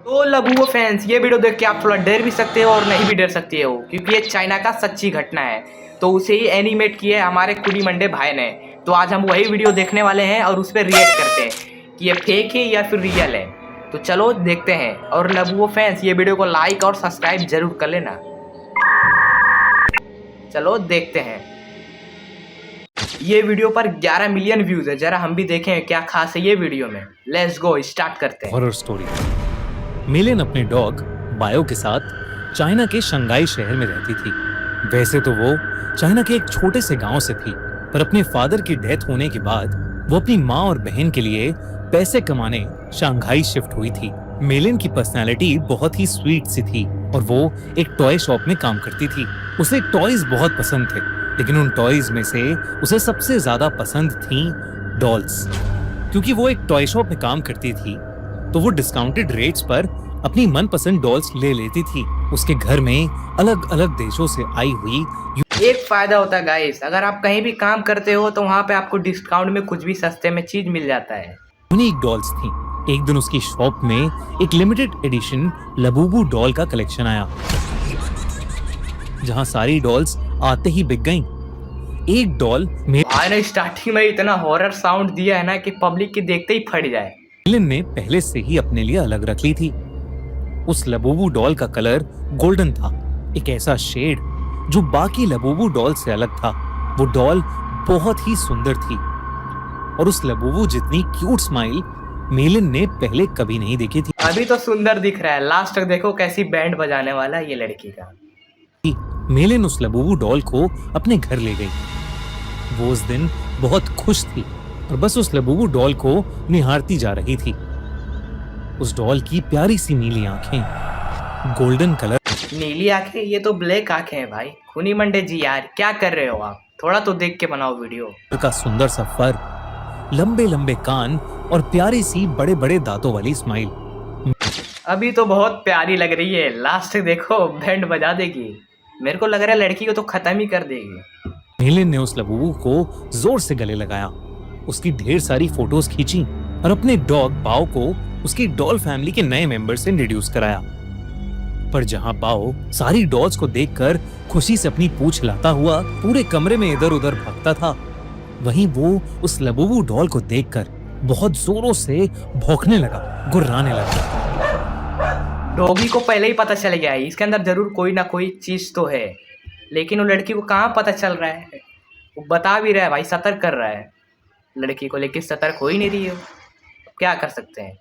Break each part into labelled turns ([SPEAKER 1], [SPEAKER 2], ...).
[SPEAKER 1] तो लबुओ फैंस, ये वीडियो देख के आप थोड़ा डर भी सकते हो और नहीं भी डर सकते हो, क्योंकि ये चाइना का सच्ची घटना है। तो उसे ही एनिमेट किया है हमारे कुली मंडे भाई ने। तो आज हम वही वीडियो देखने वाले हैं और उस पर रिएक्ट करते हैं कि ये फेक है या फिर रियल है। तो चलो देखते हैं। और लबुओ फैंस, ये वीडियो को लाइक और सब्सक्राइब जरूर कर लेना। चलो देखते हैं। ये वीडियो पर 11 मिलियन व्यूज है। जरा हम भी देखें क्या खास है ये वीडियो में। लेट्स गो, स्टार्ट करते हैं।
[SPEAKER 2] Horror story. मिलिन अपने डॉग बायो के साथ चाइना के शंघाई शहर में रहती थी। वैसे तो वो चाइना के एक छोटे से गांव से थी, पर अपने फादर की डेथ होने के बाद वो अपनी माँ और बहन के लिए पैसे कमाने शंघाई शिफ्ट हुई थी। मिलिन की पर्सनालिटी बहुत ही स्वीट सी थी और वो एक टॉय शॉप में काम करती थी। उसे टॉयज बहुत पसंद थे, लेकिन उन टॉयज में से उसे सबसे ज्यादा पसंद थी डॉल्स। क्योंकि वो एक टॉय शॉप में काम करती थी, तो वो डिस्काउंटेड रेट्स पर अपनी मनपसंद डॉल्स ले लेती थी। उसके घर में अलग अलग देशों से आई हुई
[SPEAKER 1] एक फायदा होता है गाइस, अगर आप कहीं भी काम करते हो तो वहाँ पे आपको डिस्काउंट में कुछ भी सस्ते में चीज मिल जाता है।
[SPEAKER 2] यूनिक डॉल्स थी। एक दिन उसकी शॉप में एक लिमिटेड एडिशन लबूबू डॉल का कलेक्शन आया, जहाँ सारी डॉल्स आते ही बिक गईं। एक डॉल में
[SPEAKER 1] ने स्टार्टिंग में इतना हॉरर साउंड दिया है ना कि पब्लिक के देखते ही फट जाए।
[SPEAKER 2] मिलिन ने पहले से ही अपने लिए अलग रख ली थी। उस लबूबू डॉल का कलर गोल्डन था, एक ऐसा शेड जो बाकी लबूबू डॉल से अलग था। वो डॉल बहुत ही सुंदर थी और उस लबूबू जितनी क्यूट स्माइल मिलिन ने पहले कभी नहीं देखी थी।
[SPEAKER 1] अभी तो सुंदर दिख रहा है, लास्ट तक देखो कैसी बैंड बजाने वाला है ये लड़की का।
[SPEAKER 2] मिलिन उस लबूबू डॉल को अपने घर ले गई। वो उस दिन बहुत खुश थी और बस उस लबूबू डॉल को निहारती जा रही थी। उस डॉल की प्यारी सी नीली आंखें, गोल्डन कलर।
[SPEAKER 1] नीली आंखें? ये तो ब्लैक आंखें हैं भाई। खूनी मंडे जी यार, क्या कर रहे हो आप? थोड़ा तो देख के बनाओ वीडियो।
[SPEAKER 2] का सुंदर सा फर, लंबे लंबे कान और प्यारी सी बड़े बड़े दांतों वाली स्माइल।
[SPEAKER 1] अभी तो बहुत प्यारी लग रही है, लास्ट तक देखो बैंड बजा देगी। मेरे को लग रहा है लड़की को तो खत्म ही कर देगी।
[SPEAKER 2] मिलिन ने उस लबूबू को जोर से गले लगाया, उसकी ढेर सारी फोटोज खींची और अपने डॉग बाओ को उसकी डॉल फैमिली के नए मेंबर से इंट्रोड्यूस कराया। पर जहां बाओ सारी डॉल्स को देखकर खुशी से अपनी पूंछ हिलाता हुआ पूरे कमरे में इधर उधर भागता था, वहीं वो उस लबूबू डॉल को देखकर बहुत जोरों से भौंकने लगा, गुर्राने लगा।
[SPEAKER 1] डॉगी को पहले ही पता चल गया है इसके अंदर जरूर कोई ना कोई चीज तो है, लेकिन वो लड़की को कहाँ पता चल रहा है। वो बता भी रहा है भाई, सतर्क कर रहा है लड़की को, लेकिन सतर्क हो ही नहीं रही है। क्या कर सकते हैं।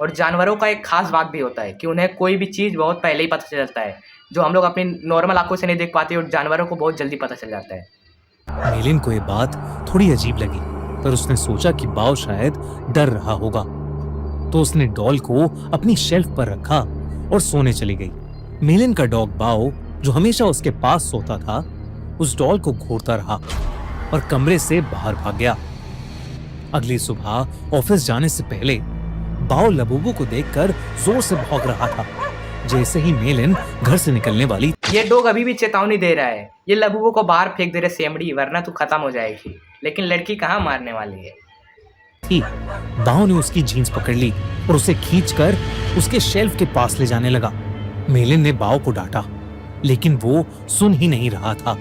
[SPEAKER 1] और जानवरों का एक खास बात भी होता है कि उन्हें कोई भी चीज़ बहुत पहले ही पता चलता है, जो हम लोग अपनी नॉर्मल आंखों से नहीं देख पाते, और जानवरों को बहुत जल्दी पता चल जाता है।
[SPEAKER 2] मिलिन को ये बात थोड़ी अजीब लगी, पर उसने सोचा कि बाओ शायद डर रहा होगा, तो उसने डॉल को अपनी शेल्फ पर रखा और सोने चली गई। मिलिन का डॉग बाओ, जो हमेशा उसके पास सोता था, उस डॉल को घूरता रहा और कमरे से बाहर भाग गया। अगली सुबह ऑफिस जाने से पहले बाओ लबूबू को देखकर जोर से भौंक रहा था। जैसे ही मिलिन घर से निकलने वाली,
[SPEAKER 1] ये डॉग अभी भी चेतावनी दे रहा है, ये लबूबू को बाहर फेंक दे रहे सेमड़ी, वरना तू खत्म हो जाएगी। लेकिन लड़की कहाँ मारने वाली है।
[SPEAKER 2] बाओ ने उसकी जीन्स पकड़ ली और उसे खींचकर उसके शेल्फ के पास ले जाने लगा। मिलिन ने बाओ को डांटा, लेकिन वो सुन ही नहीं रहा था।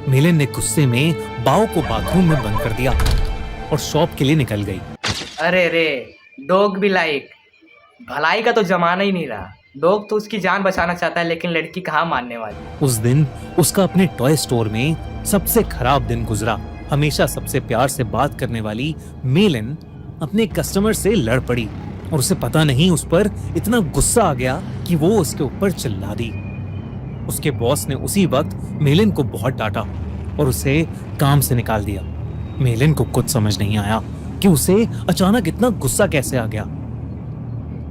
[SPEAKER 2] मिलिन ने गुस्से में बाओ को बाथरूम में बंद कर दिया और शॉप के लिए निकल गई।
[SPEAKER 1] अरे रे, डॉग भी लाइक, भलाई का तो जमाना ही नहीं रहा। डॉग तो उसकी जान बचाना चाहता है, लेकिन लड़की कहाँ मानने वाली।
[SPEAKER 2] उस दिन उसका अपने टॉय स्टोर में सबसे खराब दिन गुजरा। हमेशा सबसे प्यार से बात करने वाली मिलिन अपने कस्टमर से लड़ पड़ी और उसे पता नहीं उस पर इतना गुस्सा आ गया कि वो उसके ऊपर चिल्ला दी। उसके बॉस ने उसी वक्त मिलिन को बहुत डांटा और उसे काम से निकाल दिया। मिलिन को कुछ समझ नहीं आया कि उसे अचानक इतना गुस्सा कैसे आ गया।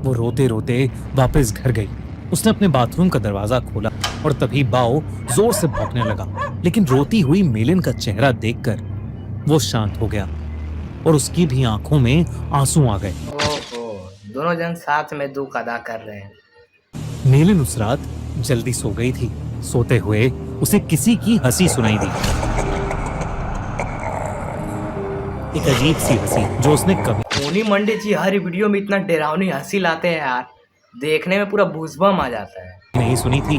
[SPEAKER 2] वो रोते रोते वापस घर गई। उसने अपने बाथरूम का दरवाजा खोला और तभी बाओ जोर से भौंकने लगा, लेकिन रोती हुई मिलिन का चेहरा देखकर वो शांत हो गया और उसकी भी आंखों में आंसू आ गए।
[SPEAKER 1] ओहो, दोनों जन साथ में दुख अदा कर रहे हैं।
[SPEAKER 2] मिलिन उस रात जल्दी सो गई थी। सोते हुए उसे किसी की हंसी सुनाई दी, एक अजीब सी हंसी जो उसने कभी
[SPEAKER 1] कोनी मंडे जी हर वीडियो में इतना डरावनी हंसी लाते हैं यार, देखने में पूरा गूज़बम्प आ जाता है।
[SPEAKER 2] नहीं सुनी थी।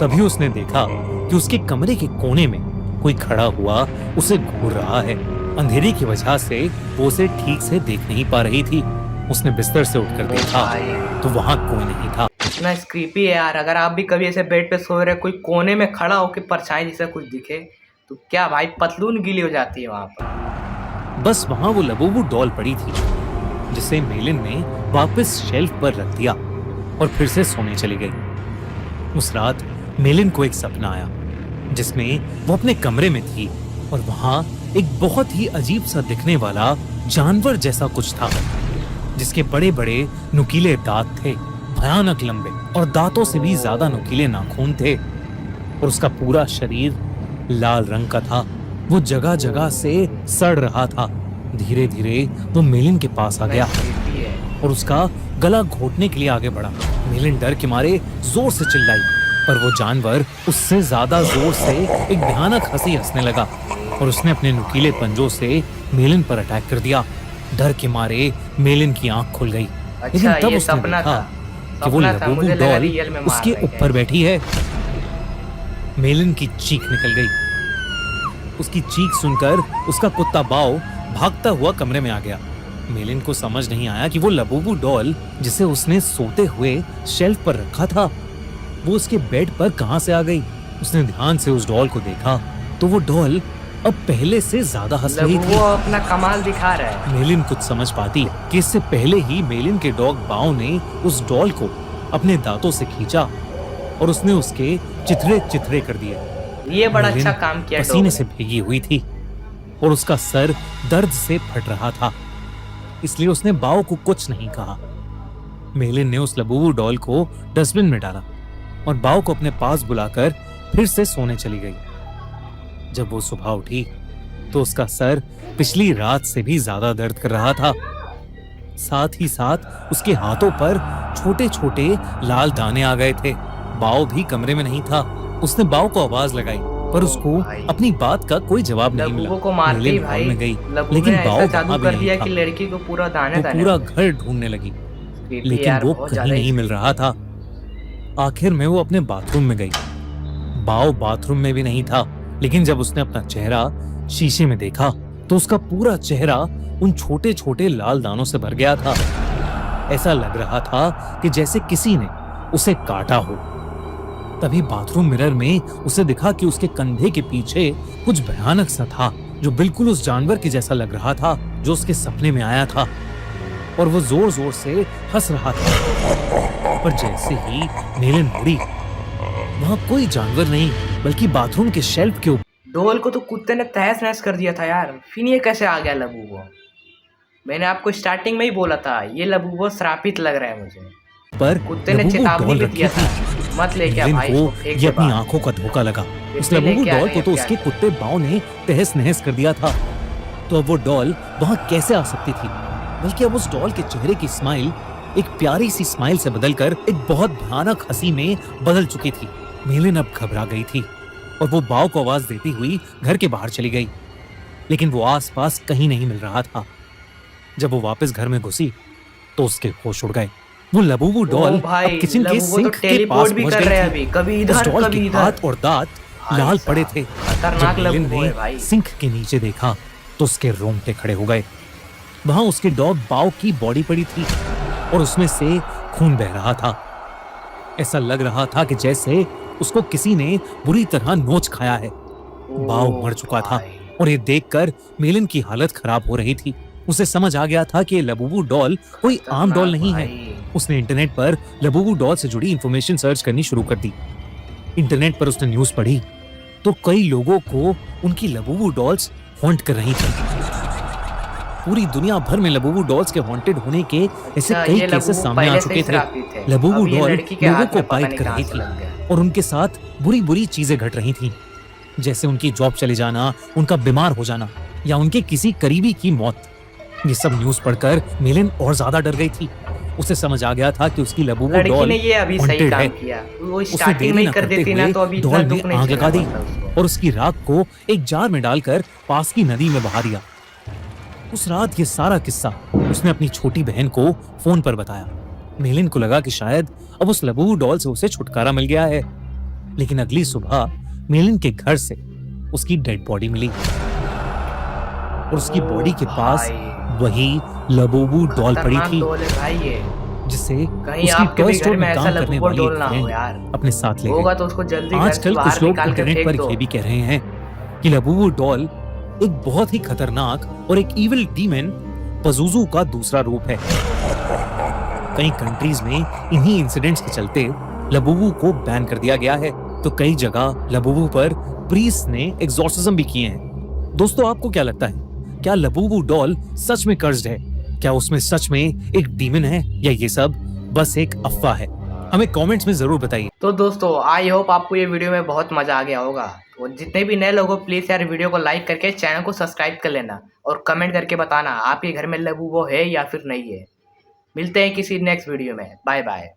[SPEAKER 2] तभी उसने देखा कि उसके कमरे के कोने में कोई खड़ा हुआ उसे घूर रहा है। अंधेरे की वजह से वो उसे ठीक से देख नहीं पा रही थी। उसने बिस्तर से उठकर देखा तो वहां कोई नहीं था।
[SPEAKER 1] इतना क्रीपी है यार, अगर आप भी कभी ऐसे बेड पे सो रहे कोई कोने में खड़ा होकर परछाई जैसा कुछ दिखे तो क्या भाई पतलून गीली हो जाती है वहां पर।
[SPEAKER 2] बस वहां वो लबूबू डॉल पड़ी थी जिसे मेलिन ने वापस शेल्फ पर रख दिया और फिर से सोने चली गई। उस रात मेलिन को एक सपना आया जिसमें वो अपने कमरे में थी और वहां एक बहुत ही अजीब सा दिखने वाला जानवर जैसा कुछ था जिसके बड़े बड़े नुकीले दांत थे, भयानक लंबे और दांतों से भी ज्यादा नुकीले नाखून थे और उसका पूरा शरीर लाल रंग का था। वो जगह जगह से सड़ रहा था। धीरे धीरे वो मेलिन के पास आ गया और उसका गला घोटने के लिए आगे बढ़ा। मेलिन डर के मारे जोर से चिल्लाई पर वो जानवर उससे ज्यादा जोर से एक भयानक हंसी हंसने लगा और उसने अपने नुकीले पंजों से मेलिन पर अटैक कर दिया। डर के मारे मेलिन की आंख खुल गई। लेकिन तब उसने देखा कि वो लबूबू डॉल उसके ऊपर बैठी है। मेलिन की चीख निकल गई। उसकी चीख सुनकर उसका कुत्ता बाओ भागता हुआ कमरे में आ गया। मेलिन को समझ नहीं आया कि वो लबूबू डॉल जिसे उसने सोते हुए शेल्फ पर रखा था वो उसके बेड पर कहां से आ गई। उसने ध्यान से उस डॉल को देखा तो वो डॉल अब पहले से ज्यादा हंस रही थी।
[SPEAKER 1] वो अपना कमाल दिखा रहा है।
[SPEAKER 2] मेलिन कुछ समझ पाती कि इससे पहले ही मेलिन के डॉग बाओ ने उस डॉल को अपने दांतों से खींचा और उसने उसके चिथड़े चिथड़े कर दिए।
[SPEAKER 1] ये बड़ा अच्छा काम किया।
[SPEAKER 2] पसीने से भीगी हुई थी और उसका सर दर्द से फट रहा था, इसलिए उसने बाओ को कुछ नहीं कहा। मेलिन ने उस लबूबू डॉल को डस्टबिन में डाला और बाओ को अपने पास बुलाकर फिर से सोने चली गई। जब वो सुबह उठी तो उसका सर पिछली रात से भी ज्यादा दर्द कर रहा था। साथ ही साथ उसके हाथों पर छोटे छोटे लाल दाने आ गए थे। बाओ भी कमरे में नहीं था। उसने बाओ को आवाज लगाई पर उसको अपनी बात का कोई जवाब नहीं मिला।
[SPEAKER 1] को मारती भाई।
[SPEAKER 2] में गई लेकिन बाओ
[SPEAKER 1] जादू कर दिया कि लड़की को पूरा दाने दाने
[SPEAKER 2] पूरा घर ढूंढने लगी लेकिन वो कहीं नहीं मिल रहा था। आखिर में वो अपने बाथरूम में गई। बाओ बाथरूम में भी नहीं था, लेकिन जब उसने अपना चेहरा शीशे में देखा तो उसका पूरा चेहरा उन छोटे छोटे लाल दानों से भर गया था। ऐसा लग रहा था कि जैसे किसी ने उसे काटा हो। तभी बाथरूम मिरर में उसे दिखा कि उसके कंधे के पीछे कुछ भयानक सा था जो बिल्कुल उस जानवर के जैसा लग रहा था जो उसके सपने में आया था और वो जोर जोर से हंस रहा था। पर जैसे ही मेलिन मुड़ी वहां कोई जानवर नहीं बल्कि बाथरूम के शेल्फ के ऊपर
[SPEAKER 1] डोल को तो कुत्ते ने तहस नहस कर दिया था यार। फिर ये कैसे आ गया लबूबो? मैंने आपको स्टार्टिंग में ही बोला था ये लबूबो श्रापित लग रहा है मुझे।
[SPEAKER 2] पर
[SPEAKER 1] कुत्ते ने चेतावनी भी दिया था मत ले क्या भाई
[SPEAKER 2] को ये अपनी आंखों का धोखा लगा। उस लबूबू डॉल को तो उसके कुत्ते बाओ ने तहस नहस कर दिया था। तो अब वो डॉल वहां कैसे आ सकती थी? बल्कि अब उस डॉल के चेहरे की स्माइल एक प्यारी सी स्माइल से बदलकर एक बहुत भयानक हंसी में बदल चुकी थी। मेलिन अब घबरा गई थी और वो बाओ को आवाज देती हुई घर के बाहर चली गई, लेकिन वो आसपास कहीं नहीं मिल रहा था। जब वो वापस घर में घुसी तो उसके होश उड़ गए। वो लबूबू डॉल अब किचन के सिंक के पास पहुंच गई थी। उस डॉल के हाथ और दांत लाल पड़े थे। जब मेलिन ने सिंक के नीचे देखा तो उसके रोंगटे खड़े हो गए। वहां उसके डॉग बाओ की बॉडी पड़ी थी और उसमें से खून बह रहा था। ऐसा लग रहा था कि जैसे उसको किसी ने बुरी तरह नोच खाया है। बाओ मर चुका था और ये देखकर मेलिन की हालत खराब हो रही थी। उसे समझ आ गया था कि ये लबूबू डॉल कोई आम डॉल नहीं है। उसने इंटरनेट पर लबूबू डॉल से जुड़ी इंफॉर्मेशन सर्च करनी शुरू कर दी। इंटरनेट पर उसने न्यूज़ पढ़ी तो कई लोगों को उनकी लबूबू डॉल्स हॉन्ट कर रही थी। पूरी दुनिया भर में लबूबू डॉल्स के हॉन्टेड होने के ऐसे कई केसेस सामने आ चुके थे। लबूबू डॉल लोगों को बाइट कर रही थी और उनके साथ बुरी बुरी चीजें घट रही थी, जैसे उनकी जॉब चले जाना, उनका बीमार हो जाना या उनके किसी करीबी की मौत। ये सब न्यूज़ पढ़कर मेलिन और ज्यादा डर गई थी। उसे समझ आ गया था कि उसकी लबूबू डॉल हॉन्टेड है। उसने देरी न करते हुए डॉल में आग लगा दी और उसकी राख को एक जार में डालकर पास की नदी में बहा दिया। उस रात ये सारा किस्सा उसने अपनी छोटी बहन को फोन पर बताया। मेलिन को लगा कि शायद अब उस लबूबू डॉल से उसे छुटकारा मिल गया है, लेकिन अगली सुबह मेलिन के घर से उसकी डेड बॉडी मिली और उसकी बॉडी के पास वही लबूबू डॉल पड़ी
[SPEAKER 1] खतरनाक
[SPEAKER 2] थी,
[SPEAKER 1] डॉल है भाई ये।
[SPEAKER 2] जिसे
[SPEAKER 1] कहीं
[SPEAKER 2] उसकी
[SPEAKER 1] आपके
[SPEAKER 2] टॉय
[SPEAKER 1] भी
[SPEAKER 2] स्टोर
[SPEAKER 1] घर में
[SPEAKER 2] में
[SPEAKER 1] ऐसा
[SPEAKER 2] काम करने
[SPEAKER 1] लबूबू
[SPEAKER 2] वाली
[SPEAKER 1] डॉल
[SPEAKER 2] एक
[SPEAKER 1] ना हो
[SPEAKER 2] फ्रेंड
[SPEAKER 1] यार।
[SPEAKER 2] अपने साथ ले
[SPEAKER 1] होगा
[SPEAKER 2] गई।
[SPEAKER 1] तो उसको जल्दी घर से
[SPEAKER 2] आजकल
[SPEAKER 1] बाहर
[SPEAKER 2] कुछ लोग
[SPEAKER 1] निकाल कर
[SPEAKER 2] इंटरनेट
[SPEAKER 1] फेंक
[SPEAKER 2] पर
[SPEAKER 1] दो।
[SPEAKER 2] ये भी कह रहे हैं कि लबूबू डॉल एक बहुत ही खतरनाक और एक इविल डीमन पज़ुज़ू का दूसरा रूप है। कई कंट्रीज में इन्हीं इंसिडेंट्स के चलते लबूबू को बैन कर दिया गया है, तो कई जगह लबूबू पर प्रीस्ट ने एग्जॉर्सिज्म भी किए हैं। दोस्तों, आपको क्या लगता है, क्या लबूबू डॉल सच में कर्स्ड है? क्या उसमें सच में एक डीमन है या ये सब बस एक अफवाह है? हमें कमेंट्स में जरूर बताइए।
[SPEAKER 1] तो दोस्तों, आई होप आपको ये वीडियो में बहुत मजा आ गया होगा। तो जितने भी नए लोगों, प्लीज यार वीडियो को लाइक करके चैनल को सब्सक्राइब कर लेना और कमेंट करके बताना आपके घर में लबूबू है या फिर नहीं है। मिलते हैं किसी नेक्स्ट वीडियो में। Bye bye.